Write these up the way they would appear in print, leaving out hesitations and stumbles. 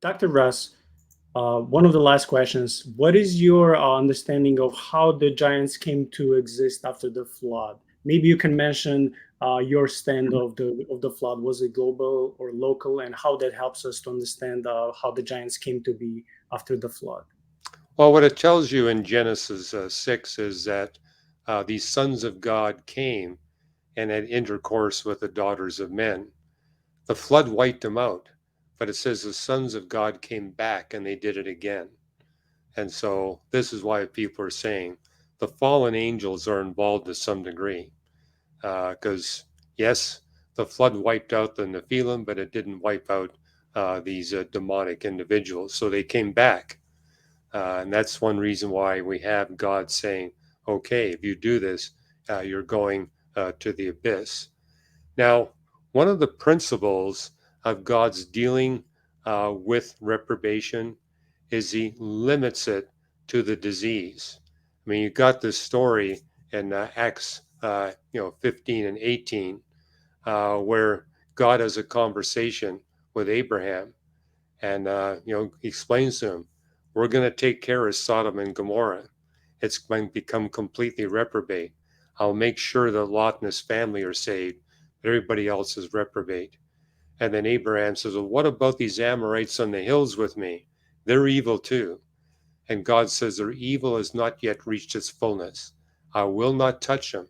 Dr. Russ, one of the last questions. What is your understanding of how the giants came to exist after the flood? Maybe you can mention your stand of the flood. Was it global or local, and how that helps us to understand how the giants came to be after the flood? Well, what it tells you in Genesis 6 is that these sons of God came and had intercourse with the daughters of men. The flood wiped them out, but it says the sons of God came back and they did it again. And so this is why people are saying the fallen angels are involved to some degree. Because, yes, the flood wiped out the Nephilim, but it didn't wipe out these demonic individuals. So they came back. And that's one reason why we have God saying, okay, if you do this, you're going to the abyss. Now, one of the principles of God's dealing with reprobation is he limits it to the disease. I mean, you got this story in Acts 15 and 18, where God has a conversation with Abraham, and he explains to him, "We're going to take care of Sodom and Gomorrah. It's going to become completely reprobate. I'll make sure that Lot and his family are saved, but everybody else is reprobate." And then Abraham says, "Well, what about these Amorites on the hills with me? They're evil too." And God says, "Their evil has not yet reached its fullness. I will not touch them,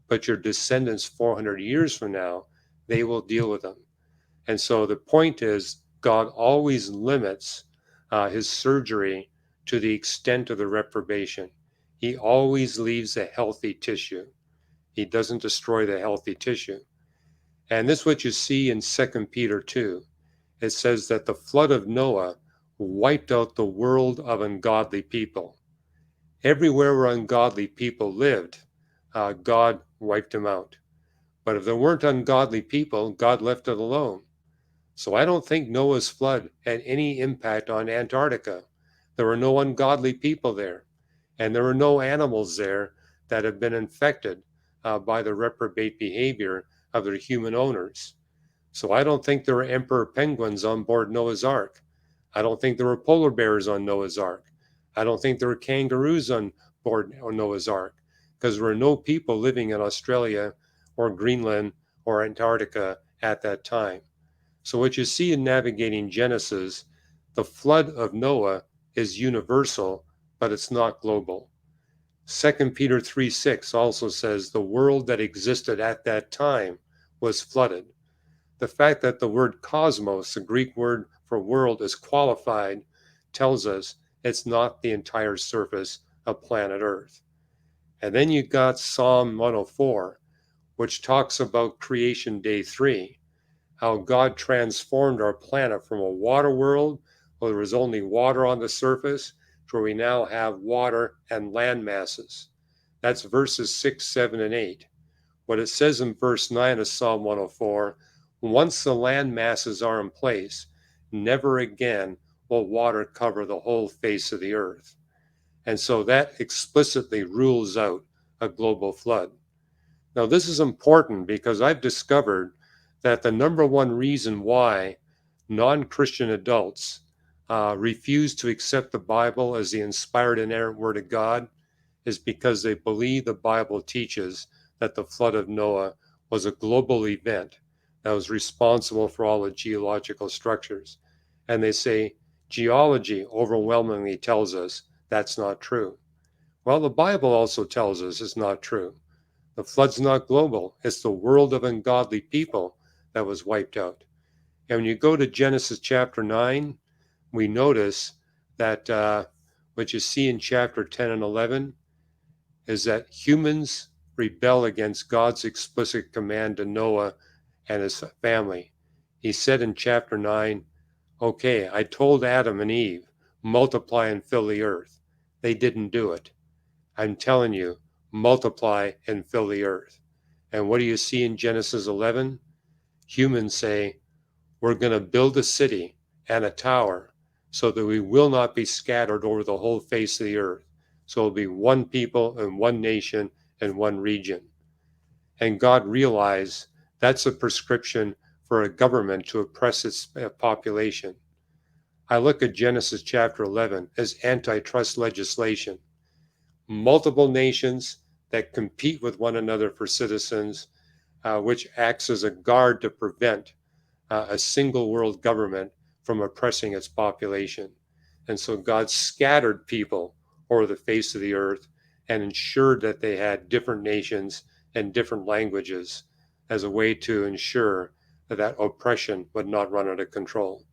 but your descendants 400 years from now, they will deal with them." And so the point is, God always limits his surgery to the extent of the reprobation. He always leaves a healthy tissue. He doesn't destroy the healthy tissue. And this is what you see in 2 Peter 2. It says that the flood of Noah wiped out the world of ungodly people. Everywhere where ungodly people lived, God wiped them out. But if there weren't ungodly people, God left it alone. So I don't think Noah's flood had any impact on Antarctica. There were no ungodly people there, and there were no animals there that have been infected by the reprobate behavior of their human owners. So I don't think there were emperor penguins on board Noah's Ark. I don't think there were polar bears on Noah's Ark. I don't think there were kangaroos on board Noah's Ark, because there were no people living in Australia or Greenland or Antarctica at that time. So what you see in navigating Genesis, the flood of Noah is universal, but it's not global. 2 Peter 3:6 also says the world that existed at that time was flooded. The fact that the word cosmos, the Greek word for world, is qualified tells us it's not the entire surface of planet Earth. And then you got Psalm 104, which talks about creation day 3, how God transformed our planet from a water world where there was only water on the surface to where we now have water and land masses. That's verses 6, 7, and 8. What it says in verse 9 of Psalm 104, once the land masses are in place, never again will water cover the whole face of the earth. And so that explicitly rules out a global flood. Now, this is important because I've discovered that the number one reason why non-Christian adults refuse to accept the Bible as the inspired inerrant word of God is because they believe the Bible teaches that the flood of Noah was a global event that was responsible for all the geological structures. And they say geology overwhelmingly tells us that's not true. Well, the Bible also tells us it's not true. The flood's not global. It's the world of ungodly people that was wiped out. And when you go to Genesis chapter 9, we notice that what you see in chapter 10 and 11 is that humans rebel against God's explicit command to Noah and his family. He said in chapter 9, okay, I told Adam and Eve, multiply and fill the earth. They didn't do it. I'm telling you, multiply and fill the earth. And what do you see in Genesis 11? Humans say, we're going to build a city and a tower so that we will not be scattered over the whole face of the earth. So it'll be one people and one nation and one region. And God realized that's a prescription for a government to oppress its population. I look at Genesis chapter 11 as antitrust legislation. Multiple nations that compete with one another for citizens, which acts as a guard to prevent a single world government from oppressing its population. And so God scattered people over the face of the earth and ensured that they had different nations and different languages as a way to ensure that oppression would not run out of control.